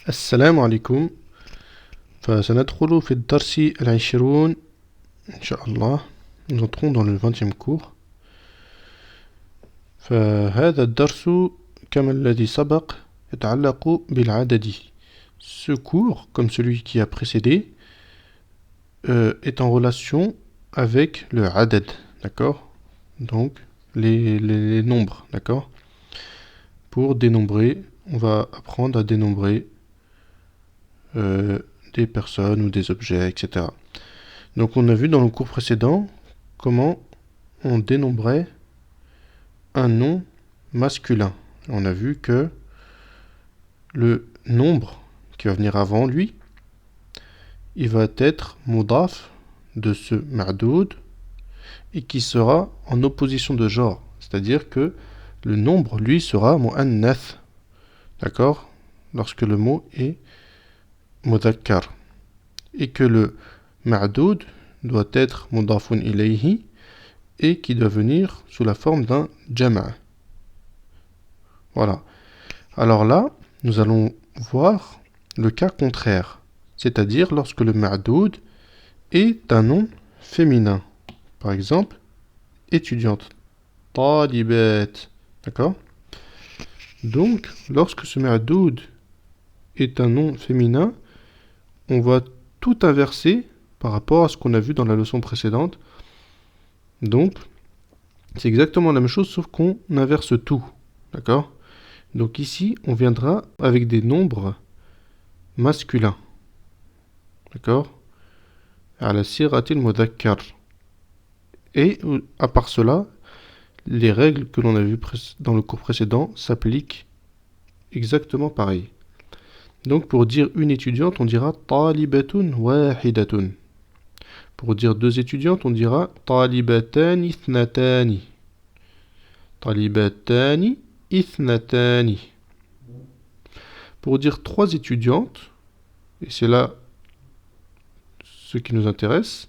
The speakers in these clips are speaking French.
السلام عليكم. فسندخل في الدرس العشرون إن شاء الله. Nous entrons dans le 20e cours. فهذا الدرس كما الذي سبق يتعلق بالعدد. Ce cours, comme celui qui a précédé, est en relation avec le adad, d'accord? Donc les nombres, d'accord? Pour dénombrer, on va apprendre à dénombrer des personnes ou des objets, etc. Donc on a vu dans le cours précédent comment on dénombrait un nom masculin. On a vu que le nombre qui va venir avant lui, il va être mudaf de ce ma'doud et qui sera en opposition de genre. C'est-à-dire que le nombre, lui, sera mu'annath. D'accord? Lorsque le mot est mudhakkar. Et que le ma'doud doit être mudafun ilayhi et qui doit venir sous la forme d'un jama'. Voilà. Alors là, nous allons voir le cas contraire, c'est-à-dire lorsque le ma'doud est un nom féminin. Par exemple, étudiante. Talibat. D'accord? Donc, lorsque ce ma'doud est un nom féminin, on va tout inverser par rapport à ce qu'on a vu dans la leçon précédente. Donc, c'est exactement la même chose, sauf qu'on inverse tout. D'accord? Donc ici, on viendra avec des nombres masculins. D'accord? Ala siratil mudhakkar. Et à part cela, les règles que l'on a vues dans le cours précédent s'appliquent exactement pareil. Donc pour dire une étudiante, on dira talibatun wahidatun. Pour dire deux étudiantes, on dira talibatani ithnatani. Talibatani ithnatani. Pour dire trois étudiantes, et c'est là ce qui nous intéresse,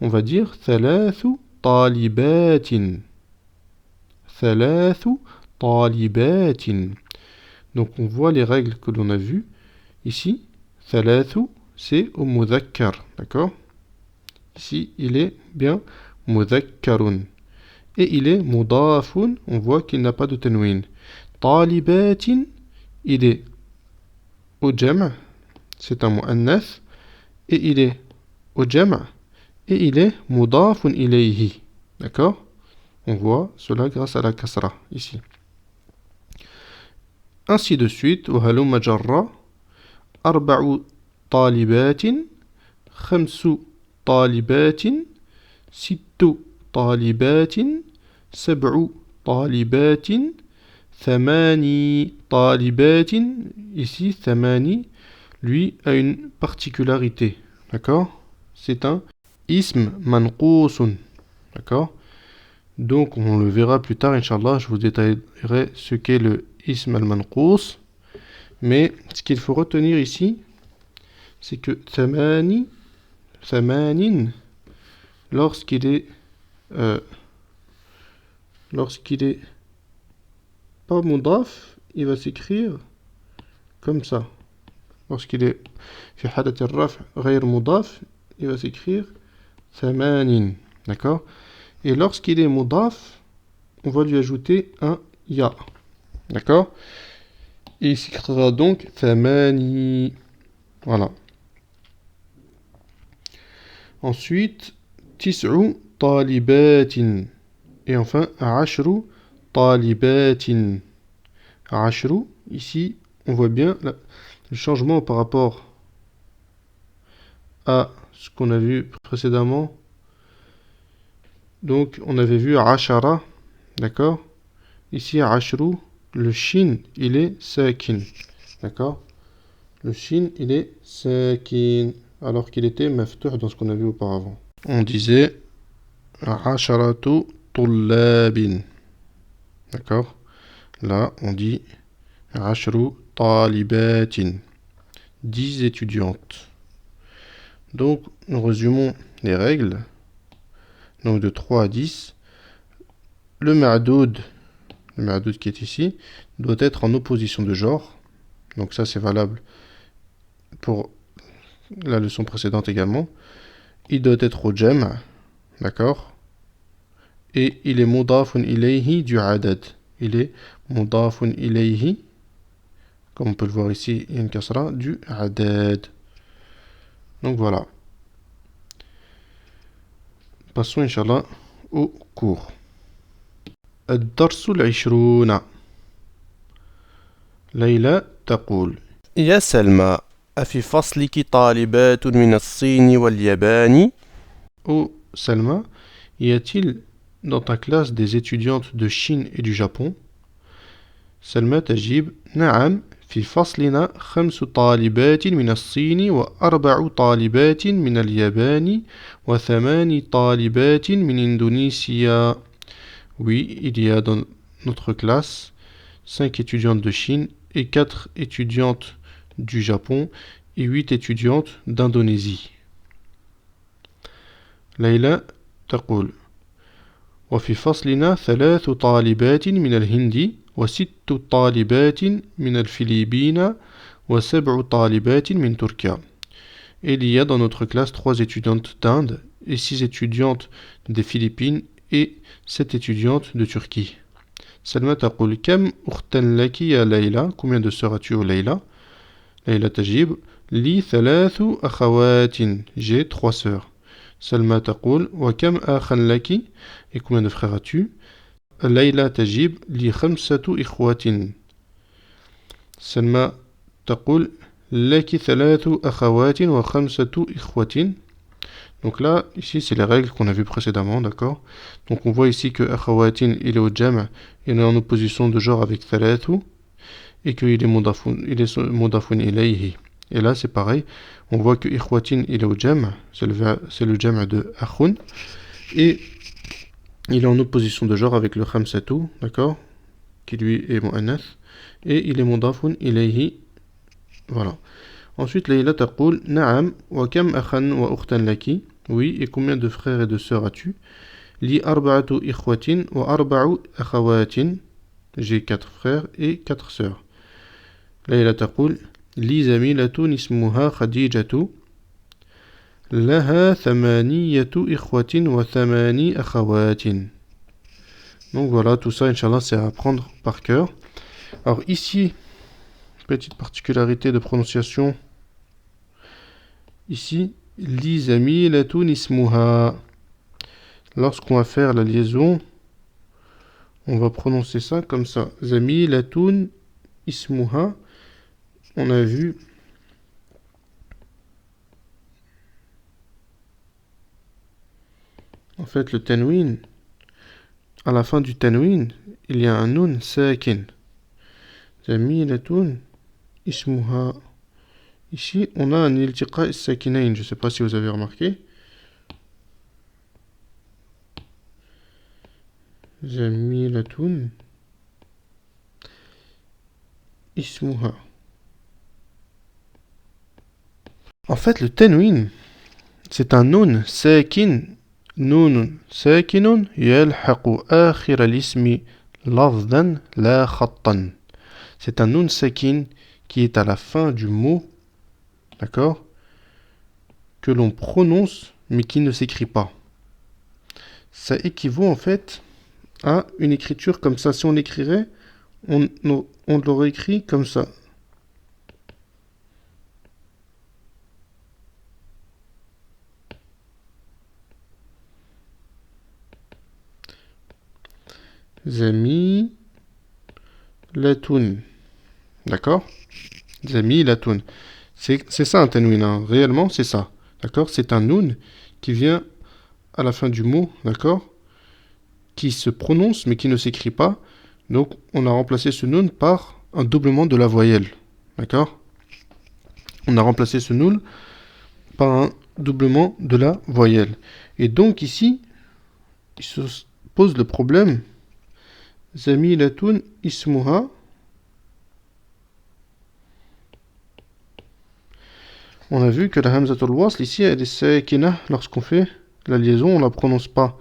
on va dire thalathu talibatin. Thalathu talibatin. Donc on voit les règles que l'on a vues. Ici, thalathu, c'est au mudhakkar, d'accord? Ici, il est bien mudhakkarun. Et il est mudafun, on voit qu'il n'a pas de tanwin. Talibatin, il est au jam', c'est un mu'annath, et il est au jam', et il est mudafun ilayhi. D'accord? On voit cela grâce à la kasra, ici. Ainsi de suite, وهلم جرا أربع طالبات خمس طالبات ست طالبات سبع طالبات ثماني طالبات. Ici, ثماني, lui, a une particularité. D'accord? C'est un ism manqousun. D'accord? Donc, on le verra plus tard, Inch'Allah. Je vous détaillerai ce qu'est le ism al-manqous. Mais ce qu'il faut retenir ici, c'est que thamani, thamanin, lorsqu'il est pas mudaf, il va s'écrire comme ça. Lorsqu'il est fi halat al-raf' ghayr mudaf, il va s'écrire thamanin. D'accord? Et lorsqu'il est mudaf, on va lui ajouter un ya. D'accord? Et il s'écrira donc thamani. Voilà. Ensuite, tis'u talibatin. Et enfin, ashru talibatin. Ashru, ici, on voit bien le changement par rapport à ce qu'on a vu précédemment. Donc, on avait vu ashara, d'accord? Ici, ashru, le shin, il est sakin, d'accord? Le shin, il est sakin, alors qu'il était maftuh dans ce qu'on a vu auparavant. On disait asharatu tullabin, d'accord? Là, on dit ashru talibatin, 10 étudiantes. Donc, nous résumons les règles. Donc, de 3 à 10, le ma'doud qui est ici, doit être en opposition de genre. Donc ça, c'est valable pour la leçon précédente également. Il doit être au jam', d'accord? Et il est mudafun ilayhi du adad. Il est mudafun ilayhi, comme on peut le voir ici, il y a une kasra, du adad. Donc voilà. Passons, Inch'Allah, au cours. الدرس العشرون. ليلى تقول: يا سلمى، أفي فصلك طالبات من الصين واليابان؟ Oh Selma, y a-t-il dans ta classe des étudiantes de Chine et du Japon? Selma تجيب: نعم، في فصلنا 5 طالبات من الصين و4 طالبات من اليابان و8 طالبات من إندونيسيا. Oui, il y a dans notre classe 5 étudiantes de Chine et 4 étudiantes du Japon et 8 étudiantes d'Indonésie. ليلى تقول: وفي فصلنا 3 طالبات من الهند و6 طالبات من الفلبين و7 طالبات من تركيا. Et il y a dans notre classe 3 étudiantes d'Inde et 6 étudiantes des Philippines et 7 étudiantes de Turquie. Selma تقول: كم أختا لك يا ليلى? Combien de sœurs as-tu, Leïla? Leïla تجيب: لي 3 أخوات. J'ai 3 sœurs. Selma تقول: وكم أخا لك? Et combien de frères as-tu? Leïla تجيب: لي 5 إخوات. Selma تقول: لك 3 أخوات و5 إخوة. Donc là, ici, c'est les règles qu'on a vues précédemment, d'accord? Donc on voit ici que akhawatin, il est au jam', il est en opposition de genre avec thalathu, et qu'il est mudafun ilayhi. Et là, c'est pareil, on voit que ikhwatin, il est au jam', c'est le jam' de akhun, et il est en opposition de genre avec le khamsatu, d'accord? Qui lui est mu'annath, et il est mudafun ilayhi, voilà. Ensuite, Leïla taqul: Na'am, wa kam akhan wa ukhtan laki? Oui, et combien de frères et de sœurs as-tu? Li arba'atu ikhwatin wa arba'u akhawatin. J'ai 4 frères et 4 sœurs. Leïla taqul: Li zamilatun ismuha Khadijatu. Laha thamaniyatu ikhwatin wa thamani akhawatin. Donc voilà, tout ça, Inch'Allah, c'est à apprendre par cœur. Alors ici, petite particularité de prononciation. Ici, li zamilatun ismuha. Lorsqu'on va faire la liaison, on va prononcer ça comme ça. Zamilatun ismuha. On a vu en fait le tanwin. À la fin du tanwin, il y a un nun sakin. Zamilatun ismuha. Ici, on a un iltiqa sakinain. Je ne sais pas si vous avez remarqué. Zamilatun ismuha. En fait, le tanwin, c'est un nun sakin. Nun sakinun yalhaqu akhir al-ismi lafdan la khattan. C'est un nun sakin qui est à la fin du mot, d'accord, que l'on prononce mais qui ne s'écrit pas. Ça équivaut en fait à une écriture comme ça. Si on l'écrirait, on l'aurait écrit comme ça. Zami Latoun. D'accord? Zami Latoun. C'est ça un tanwin, hein. Réellement c'est ça. D'accord? C'est un noun qui vient à la fin du mot, d'accord? Qui se prononce mais qui ne s'écrit pas. Donc on a remplacé ce noun par un doublement de la voyelle. D'accord? On a remplacé ce noun par un doublement de la voyelle. Et donc ici, il se pose le problème. Zamilatun ismuha. On a vu que la hamzatul wasl ici elle est sakina. Lorsqu'on fait la liaison, on ne la prononce pas.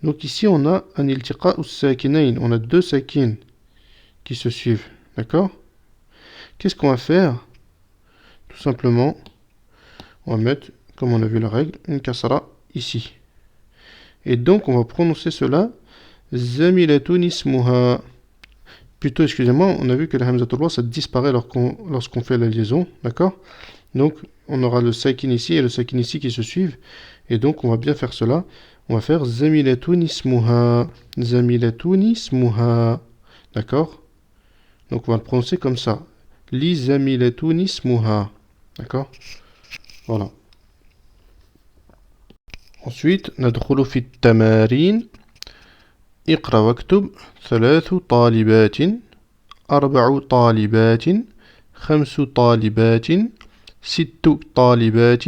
Donc ici on a un iltiqa ou sakinain. On a 2 sakines qui se suivent. D'accord? Qu'est-ce qu'on va faire? Tout simplement, on va mettre, comme on a vu la règle, une kasra ici. Et donc, on va prononcer cela zamilatun ismuha. Plutôt, excusez-moi, on a vu que la hamzatul wasl, ça disparaît lorsqu'on fait la liaison, d'accord? Donc, on aura le sakin ici et le sakin ici qui se suivent. Et donc, on va bien faire cela. On va faire zamilatun ismuha. Zamilatun ismuha. D'accord? Donc, on va le prononcer comme ça. Li zamilatun ismuha. D'accord? Voilà. Ensuite, ندخل في التمارين. اقرأ واكتب 3 طالبات 4 طالبات 5 طالبات 6 طالبات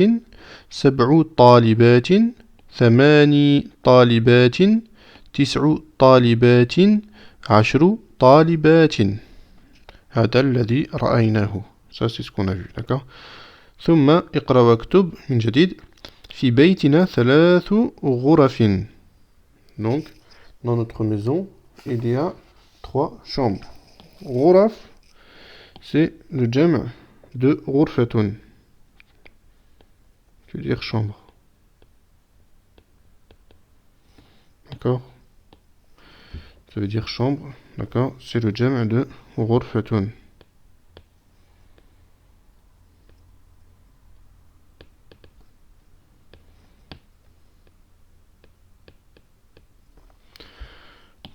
7 طالبات 8 طالبات 9 طالبات 10 طالبات. هذا الذي رأيناه. Ça c'est ce qu'on a vu, d'accord. ثم اقرأ واكتب من جديد في بيتنا 3 غرف. Donc, dans notre maison, il y a 3 chambres. غرف, c'est le jam' de غرفتun. Je veux dire chambre. D'accord? Ça veut dire chambre. D'accord? C'est le jam' de غرفتun.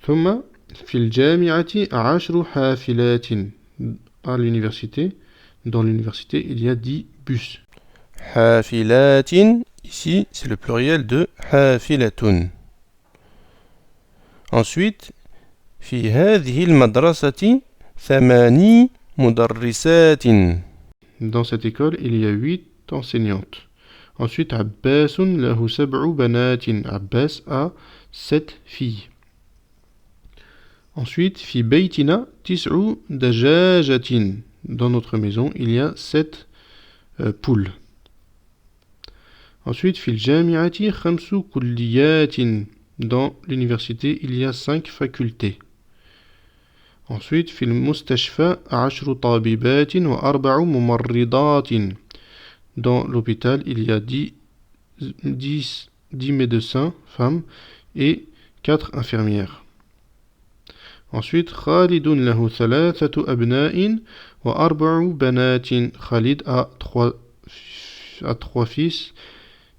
ثم في الجامعة 10 حافلات. À l'université, dans l'université, il y a 10 bus. حافلات, ici c'est le pluriel de حافلة. Ensuite, في هذه المدرسة 8 مدرسات. Dans cette école, il y a 8 enseignantes. Ensuite, عباس له 7 بنات. Abbas a 7 filles. Ensuite, في بيتنا 9 دجاجة. Dans notre maison, il y a 7 poules. Ensuite, في الجامعة 5 كليات. Dans l'université, il y a 5 facultés. Ensuite, في المستشفى 10 طبيبات و4 ممرضات. Dans l'hôpital, il y a 10 médecins, femmes, et 4 infirmières. Ensuite, Khalid له 3 أبناء و4 بنات. Khalid a 3 fils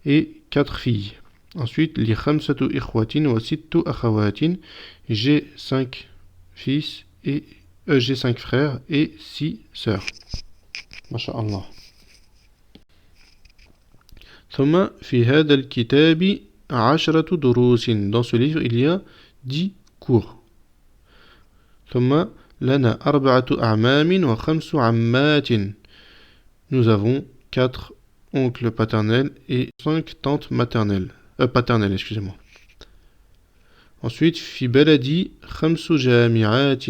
et 4 filles. Ensuite, li 5 إخوة و6 أخوات. J'ai 5 fils et j'ai 5 frères et 6 sœurs. Masha'Allah. ثم في هذا الكتاب 10 دروس. Dans ce livre, il y a 10 cours. ثم لنا 4 أعمام و5 عمات. Nous avons 4 oncles paternels et 5 tantes maternelles. Paternelles, excusez-moi. Ensuite, في بلدي 5 جامعات.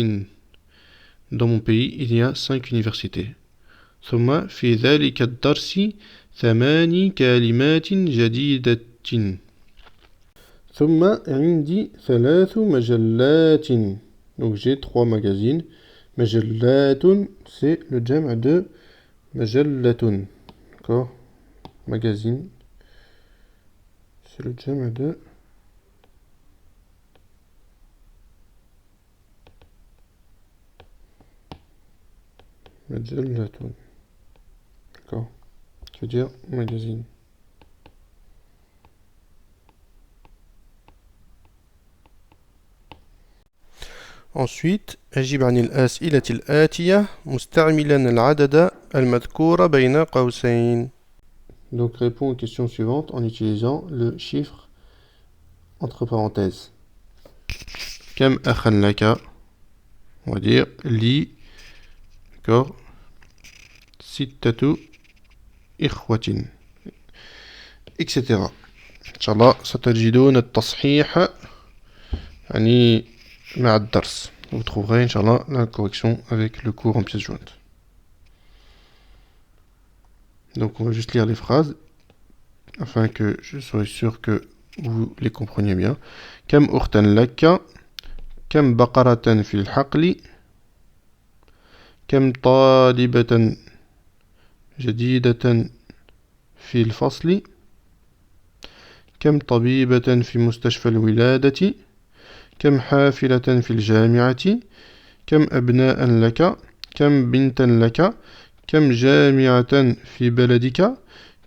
Dans mon pays, il y a 5 universités. ثم في ذلك الدرس 8 كلمات جديدة. ثم عندي 3 مجلات. Donc j'ai 3 magazines. مجلات, c'est le jam' de مجلة. D'accord? Magazine. C'est le jam' de مجلة. D'accord? Je veux dire magazine. Ensuite, أجب عن الأسئلة الآتية مستعملا العدد المذكور بين قوسين. Donc réponds aux questions suivantes en utilisant le chiffre entre parenthèses. كم أخا لك. On va dire li. D'accord? 6 إخوة. etc. إن شاء الله ستجدون التصحيح يعني مع الدرس. Vous trouverez إن شاء الله la correction avec le cours en pièces jointes. Donc on va juste lire les phrases afin que je sois sûr que vous les compreniez bien. كم أختا لك. كم بقرة في الحقل. كم طالبة جديدة في الفصل كم طبيبة في مستشفى الولادة كم حافلة في الجامعة كم أبناء لك كم بنتا لك كم جامعة في بلدك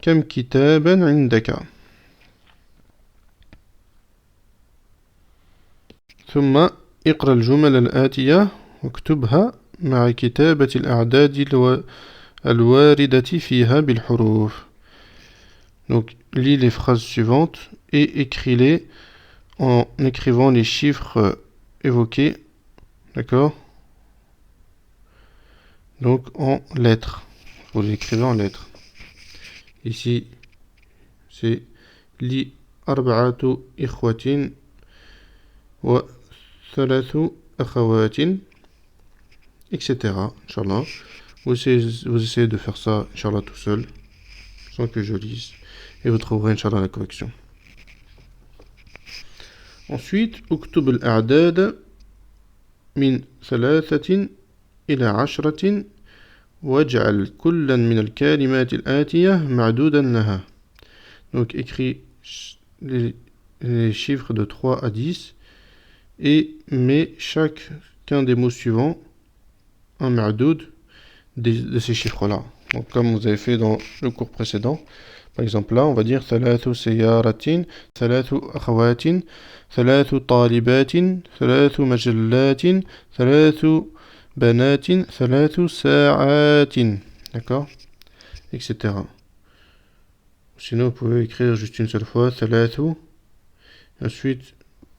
كم كتابا عندك ثم اقرأ الجمل الآتية واكتبها مع كتابة الأعداد الواردة فيها بالحروف. Donc, lis les phrases suivantes et écris-les en écrivant les chiffres évoqués, d'accord? Donc, en lettres. Vous l'écrivez en lettres. Ici, c'est li arba'atu ikhwatin wa thalathu akhawatin, etc. Inch'Allah. Vous essayez de faire ça, Inch'Allah, tout seul, sans que je lise. Et vous trouverez, Inch'Allah, la correction. Ensuite, اكتب الأعداد من 3 إلى 10 واجعل كلا من الكلمات الآتية معدودا لها. Donc, écris les chiffres de 3 à 10 et mets chacun des mots suivants un ma'doud de ces chiffres-là. Donc, comme vous avez fait dans le cours précédent, par exemple là, on va dire ثلاث سيارات ثلاث أخوات ثلاث طالبات ثلاث مجلات ثلاث بنات ثلاث ساعات, d'accord, etc. Sinon, vous pouvez écrire juste une seule fois ثلاث. Ensuite,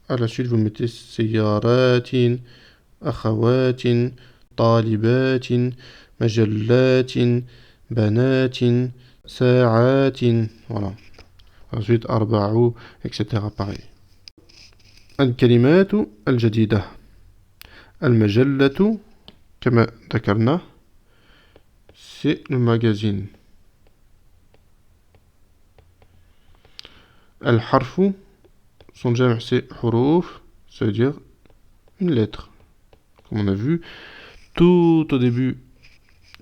à la suite, vous mettez سيارات أخوات طالبات مجلات بنات ساعات. Voilà. Ensuite, أربع, etc. pareil. الكلمات الجديدة. المجلة كما ذكرنا c'est le magazine. الحرف, son jam' c'est حروف, ça veut dire une lettre. Comme on a vu tout au début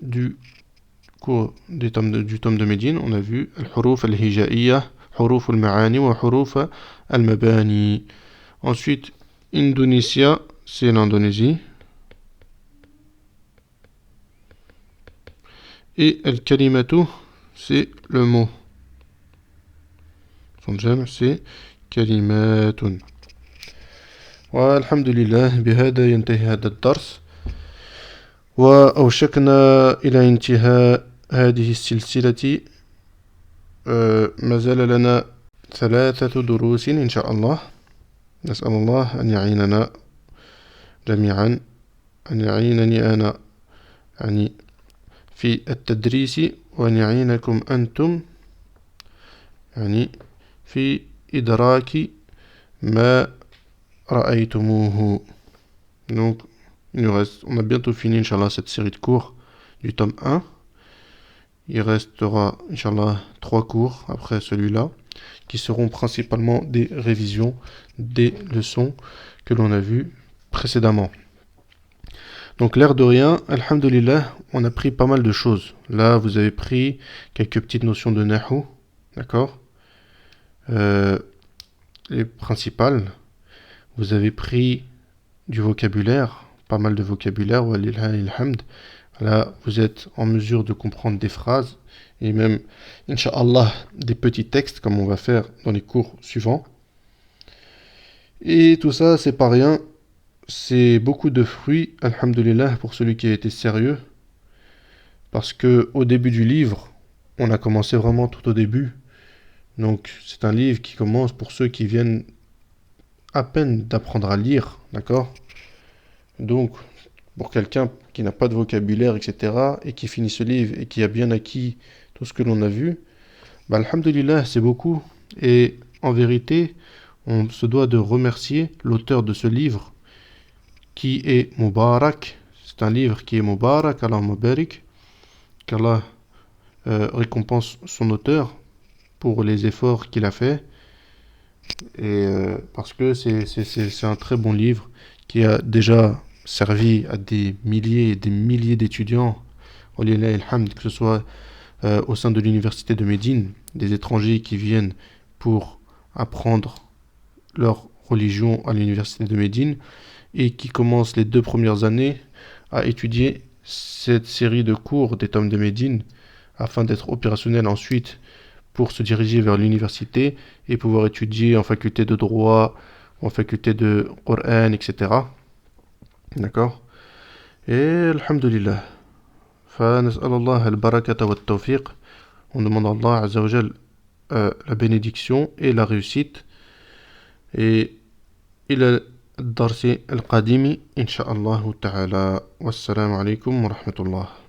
du cours du tome de Médine, on a vu الحروف الهجائية, حروف المعاني وحروف المباني. Ensuite, Indonesia, c'est l'Indonésie. Et al-kalimatu, c'est le mot. Son jam' c'est kalimatun. والحمد لله بهذا ينتهي هذا الدرس وأوشكنا إلى انتهاء هذه السلسلة. ما زال لنا 3 دروس إن شاء الله. نسأل الله أن يعيننا جميعا, أن يعينني أنا يعني في التدريس وأن يعينكم أنتم يعني في إدراك ما رأيتموه. Donc, on a bientôt fini, Inch'Allah, cette série de cours du tome 1. Il restera, Inch'Allah, 3 cours après celui-là, qui seront principalement des révisions des leçons que l'on a vues précédemment. Donc, l'air de rien, alhamdulillah, on a pris pas mal de choses. Là, vous avez pris quelques petites notions de nahu, d'accord, les principales. Vous avez pris du vocabulaire, pas mal de vocabulaire, walillahi alhamd. Là, vous êtes en mesure de comprendre des phrases et même, Inch'Allah, des petits textes comme on va faire dans les cours suivants. Et tout ça, c'est pas rien. C'est beaucoup de fruits, alhamdulillah, pour celui qui a été sérieux. Parce que au début du livre, on a commencé vraiment tout au début. Donc, c'est un livre qui commence pour ceux qui viennent à peine d'apprendre à lire, d'accord? Donc, pour quelqu'un qui n'a pas de vocabulaire, etc., et qui finit ce livre et qui a bien acquis tout ce que l'on a vu, bah, alhamdulillah, c'est beaucoup. Et en vérité, on se doit de remercier l'auteur de ce livre, qui est Mubarak. C'est un livre qui est Mubarak, Allah Mubarak, qu'Allah récompense son auteur pour les efforts qu'il a fait. Et parce que c'est un très bon livre qui a déjà servi à des milliers et des milliers d'étudiants, que ce soit au sein de l'université de Médine, des étrangers qui viennent pour apprendre leur religion à l'université de Médine et qui commencent les 2 premières années à étudier cette série de cours des tomes de Médine afin d'être opérationnels ensuite pour se diriger vers l'université et pouvoir étudier en faculté de droit, en faculté de Coran, etc. D'accord. Et alhamdulillah. فنسأل الله البركة والتوفيق. On demande à Allah Azza wa Jal la bénédiction et la réussite. Et إلى الدرس القادم إن شاء الله تعالى والسلام عليكم ورحمة الله.